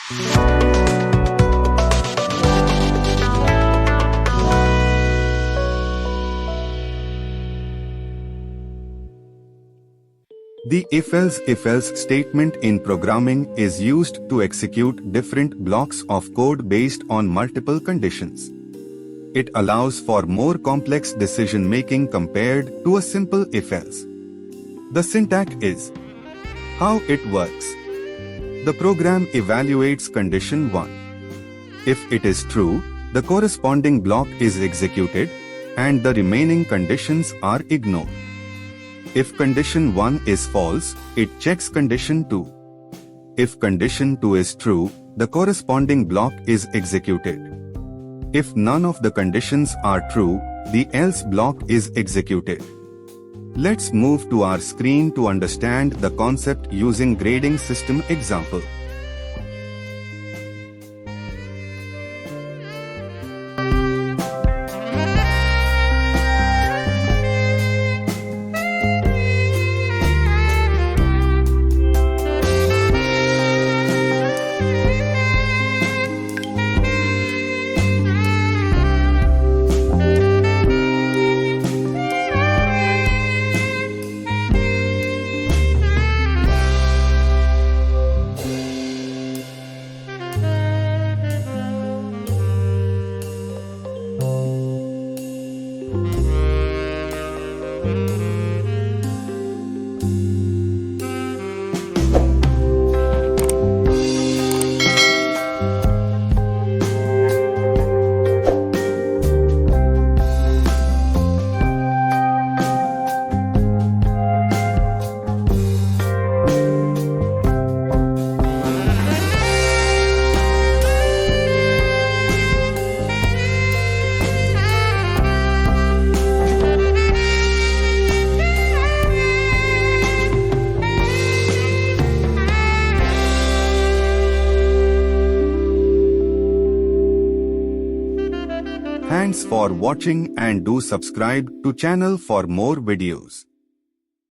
The if-else statement in programming is used to execute different blocks of code based on multiple conditions. It allows for more complex decision-making compared to a simple if-else. The syntax is how it works. The program evaluates condition 1. If it is true, the corresponding block is executed, and the remaining conditions are ignored. If condition 1 is false, it checks condition 2. If condition 2 is true, the corresponding block is executed. If none of the conditions are true, the else block is executed. Let's move to our screen to understand the concept using grading system example. Thanks for watching and do subscribe to channel for more videos.